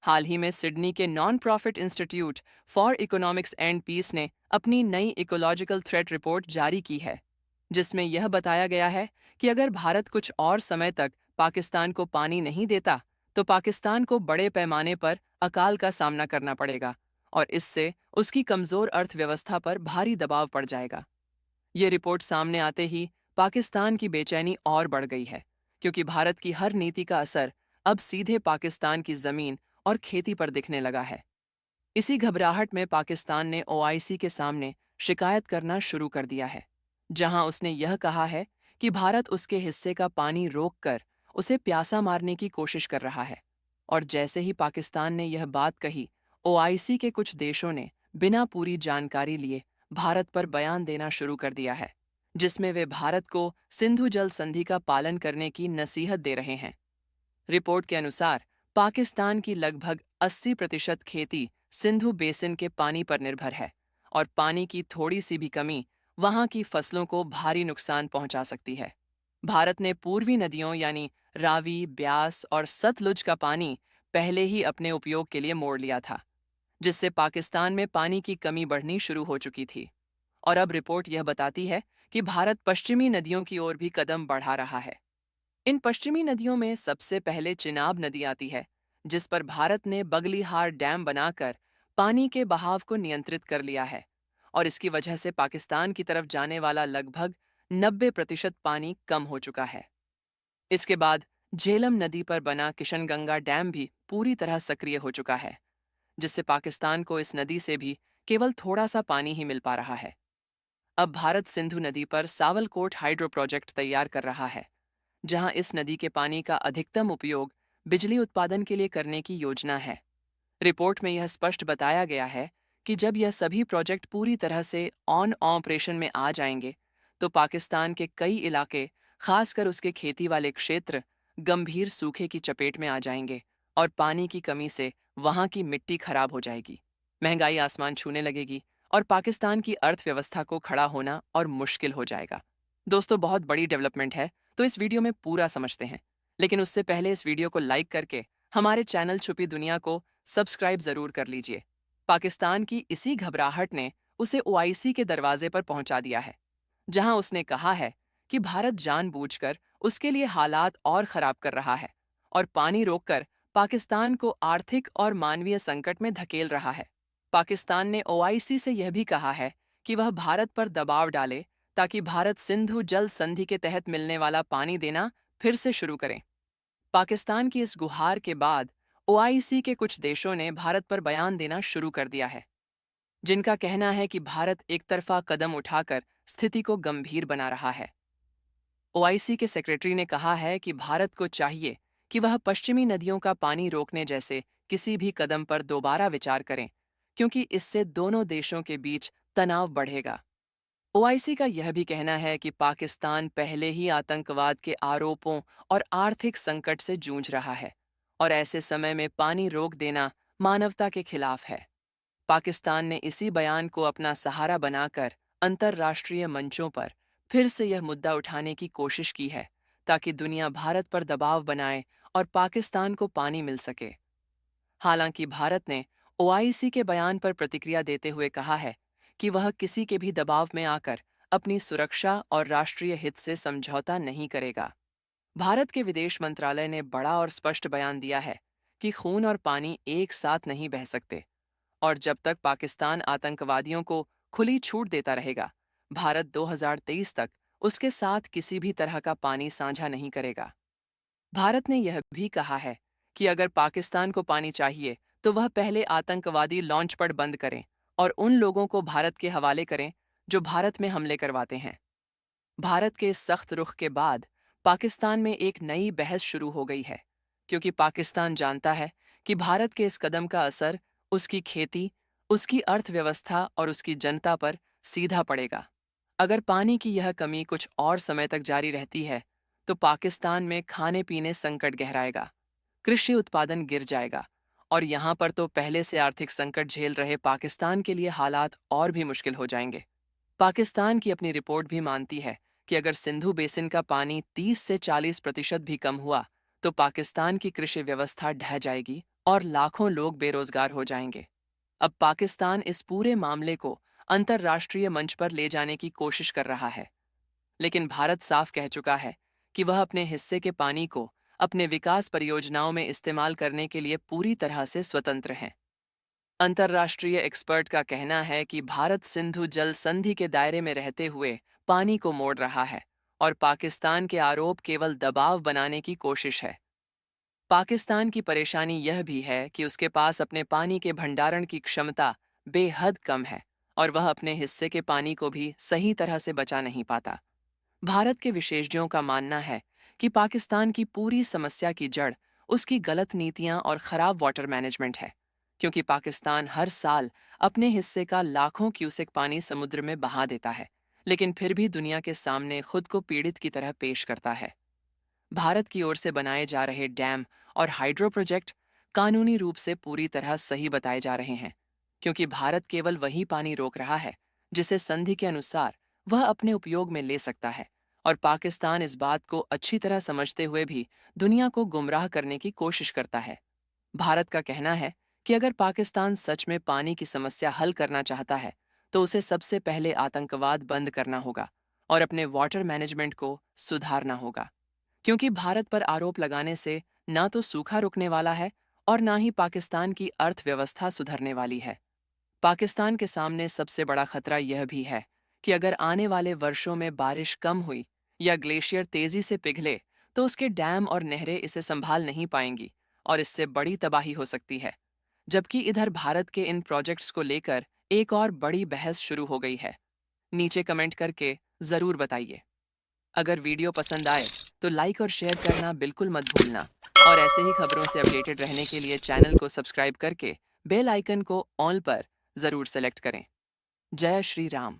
हाल ही में सिडनी के non profit institute for economics and peace ने अपनी नई इकोलॉजिकल थ्रेट रिपोर्ट जारी की है, जिसमें यह बताया गया है कि अगर भारत कुछ और समय तक पाकिस्तान को पानी नहीं देता, तो पाकिस्तान को बड़े पैमाने पर अकाल का सामना करना पड़ेगा और इससे उसकी कमजोर अर्थव्यवस्था पर भारी दबाव पड़ जाएगा। ये रिपोर्ट सामने आते ही पाकिस्तान की बेचैनी और बढ़ गई है, क्योंकि भारत की हर नीति का असर अब सीधे पाकिस्तान की जमीन और खेती पर दिखने लगा है। इसी घबराहट में पाकिस्तान ने ओआईसी के सामने शिकायत करना शुरू कर दिया है, जहां उसने यह कहा है कि भारत उसके हिस्से का पानी रोककर उसे प्यासा मारने की कोशिश कर रहा है। और जैसे ही पाकिस्तान ने यह बात कही, ओआईसी के कुछ देशों ने बिना पूरी जानकारी लिए भारत पर बयान देना शुरू कर दिया है, जिसमें वे भारत को सिंधु जल संधि का पालन करने की नसीहत दे रहे हैं। रिपोर्ट के अनुसार पाकिस्तान की लगभग 80% खेती सिंधु बेसिन के पानी पर निर्भर है और पानी की थोड़ी सी भी कमी वहां की फसलों को भारी नुकसान पहुंचा सकती है। भारत ने पूर्वी नदियों यानी रावी, ब्यास और सतलुज का पानी पहले ही अपने उपयोग के लिए मोड़ लिया था, जिससे पाकिस्तान में पानी की कमी बढ़नी शुरू हो चुकी थी। और अब रिपोर्ट यह बताती है कि भारत पश्चिमी नदियों की ओर भी कदम बढ़ा रहा है। इन पश्चिमी नदियों में सबसे पहले चिनाब नदी आती है, जिस पर भारत ने बगलिहार डैम बनाकर पानी के बहाव को नियंत्रित कर लिया है और इसकी वजह से पाकिस्तान की तरफ जाने वाला लगभग 90% पानी कम हो चुका है। इसके बाद झेलम नदी पर बना किशनगंगा डैम भी पूरी तरह सक्रिय हो चुका है, जिससे पाकिस्तान को इस नदी से भी केवल थोड़ा सा पानी ही मिल पा रहा है। अब भारत सिंधु नदी पर सावलकोट हाइड्रो प्रोजेक्ट तैयार कर रहा है, जहां इस नदी के पानी का अधिकतम उपयोग बिजली उत्पादन के लिए करने की योजना है। रिपोर्ट में यह स्पष्ट बताया गया है कि जब यह सभी प्रोजेक्ट पूरी तरह से ऑन ऑपरेशन में आ जाएंगे, तो पाकिस्तान के कई इलाके, खासकर उसके खेती वाले क्षेत्र, गंभीर सूखे की चपेट में आ जाएंगे और पानी की कमी से वहां की मिट्टी खराब हो जाएगी, महंगाई आसमान छूने लगेगी और पाकिस्तान की अर्थव्यवस्था को खड़ा होना और मुश्किल हो जाएगा। दोस्तों, बहुत बड़ी डेवलपमेंट है, तो इस वीडियो में पूरा समझते हैं। लेकिन उससे पहले इस वीडियो को लाइक करके हमारे चैनल छुपी दुनिया को सब्सक्राइब जरूर कर लीजिए। पाकिस्तान की इसी घबराहट ने उसे ओआईसी के दरवाजे पर पहुंचा दिया है, जहां उसने कहा है कि भारत जानबूझकर उसके लिए हालात और खराब कर रहा है और पानी रोककर पाकिस्तान को आर्थिक और मानवीय संकट में धकेल रहा है। पाकिस्तान ने ओआईसी से यह भी कहा है कि वह भारत पर दबाव डाले ताकि भारत सिंधु जल संधि के तहत मिलने वाला पानी देना फिर से शुरू करें। पाकिस्तान की इस गुहार के बाद ओआईसी के कुछ देशों ने भारत पर बयान देना शुरू कर दिया है, जिनका कहना है कि भारत एक तरफा कदम उठाकर स्थिति को गंभीर बना रहा है। ओआईसी के सेक्रेटरी ने कहा है कि भारत को चाहिए कि वह पश्चिमी नदियों का पानी रोकने जैसे किसी भी कदम पर दोबारा विचार करें, क्योंकि इससे दोनों देशों के बीच तनाव बढ़ेगा। ओआईसी का यह भी कहना है कि पाकिस्तान पहले ही आतंकवाद के आरोपों और आर्थिक संकट से जूझ रहा है और ऐसे समय में पानी रोक देना मानवता के खिलाफ है। पाकिस्तान ने इसी बयान को अपना सहारा बनाकर अंतर्राष्ट्रीय मंचों पर फिर से यह मुद्दा उठाने की कोशिश की है, ताकि दुनिया भारत पर दबाव बनाए और पाकिस्तान को पानी मिल सके। हालांकि भारत ने ओआईसी के बयान पर प्रतिक्रिया देते हुए कहा है कि वह किसी के भी दबाव में आकर अपनी सुरक्षा और राष्ट्रीय हित से समझौता नहीं करेगा। भारत के विदेश मंत्रालय ने बड़ा और स्पष्ट बयान दिया है कि खून और पानी एक साथ नहीं बह सकते और जब तक पाकिस्तान आतंकवादियों को खुली छूट देता रहेगा, भारत 2023 तक उसके साथ किसी भी तरह का पानी साझा नहीं करेगा। भारत ने यह भी कहा है कि अगर पाकिस्तान को पानी चाहिए, तो वह पहले आतंकवादी लॉन्च पैड बंद करें और उन लोगों को भारत के हवाले करें जो भारत में हमले करवाते हैं। भारत के इस सख्त रुख के बाद पाकिस्तान में एक नई बहस शुरू हो गई है, क्योंकि पाकिस्तान जानता है कि भारत के इस कदम का असर उसकी खेती, उसकी अर्थव्यवस्था और उसकी जनता पर सीधा पड़ेगा। अगर पानी की यह कमी कुछ और समय तक जारी रहती है, तो पाकिस्तान में खाने पीने संकट गहराएगा, कृषि उत्पादन गिर जाएगा और यहाँ पर तो पहले से आर्थिक संकट झेल रहे पाकिस्तान के लिए हालात और भी मुश्किल हो जाएंगे। पाकिस्तान की अपनी रिपोर्ट भी मानती है कि अगर सिंधु बेसिन का पानी 30 से 40% भी कम हुआ, तो पाकिस्तान की कृषि व्यवस्था ढह जाएगी और लाखों लोग बेरोजगार हो जाएंगे। अब पाकिस्तान इस पूरे मामले को अंतर्राष्ट्रीय मंच पर ले जाने की कोशिश कर रहा है, लेकिन भारत साफ कह चुका है कि वह अपने हिस्से के पानी को अपने विकास परियोजनाओं में इस्तेमाल करने के लिए पूरी तरह से स्वतंत्र है। अंतर्राष्ट्रीय एक्सपर्ट का कहना है कि भारत सिंधु जल संधि के दायरे में रहते हुए पानी को मोड़ रहा है और पाकिस्तान के आरोप केवल दबाव बनाने की कोशिश है। पाकिस्तान की परेशानी यह भी है कि उसके पास अपने पानी के भंडारण की क्षमता बेहद कम है और वह अपने हिस्से के पानी को भी सही तरह से बचा नहीं पाता। भारत के विशेषज्ञों का मानना है कि पाकिस्तान की पूरी समस्या की जड़ उसकी गलत नीतियां और खराब वाटर मैनेजमेंट है, क्योंकि पाकिस्तान हर साल अपने हिस्से का लाखों क्यूसेक पानी समुद्र में बहा देता है, लेकिन फिर भी दुनिया के सामने खुद को पीड़ित की तरह पेश करता है। भारत की ओर से बनाए जा रहे डैम और हाइड्रो प्रोजेक्ट कानूनी रूप से पूरी तरह सही बताए जा रहे हैं, क्योंकि भारत केवल वही पानी रोक रहा है जिसे संधि के अनुसार वह अपने उपयोग में ले सकता है, और पाकिस्तान इस बात को अच्छी तरह समझते हुए भी दुनिया को गुमराह करने की कोशिश करता है। भारत का कहना है कि अगर पाकिस्तान सच में पानी की समस्या हल करना चाहता है, तो उसे सबसे पहले आतंकवाद बंद करना होगा और अपने वाटर मैनेजमेंट को सुधारना होगा, क्योंकि भारत पर आरोप लगाने से ना तो सूखा रुकने वाला है और ना ही पाकिस्तान की अर्थव्यवस्था सुधरने वाली है। पाकिस्तान के सामने सबसे बड़ा खतरा यह भी है कि अगर आने वाले वर्षों में बारिश कम हुई या ग्लेशियर तेजी से पिघले, तो उसके डैम और नहरें इसे संभाल नहीं पाएंगी और इससे बड़ी तबाही हो सकती है। जबकि इधर भारत के इन प्रोजेक्ट्स को लेकर एक और बड़ी बहस शुरू हो गई है। नीचे कमेंट करके जरूर बताइए। अगर वीडियो पसंद आए तो लाइक और शेयर करना बिल्कुल मत भूलना, और ऐसे ही खबरों से अपडेटेड रहने के लिए चैनल को सब्सक्राइब करके बेल आइकन को ऑल पर जरूर सेलेक्ट करें। जय श्री राम।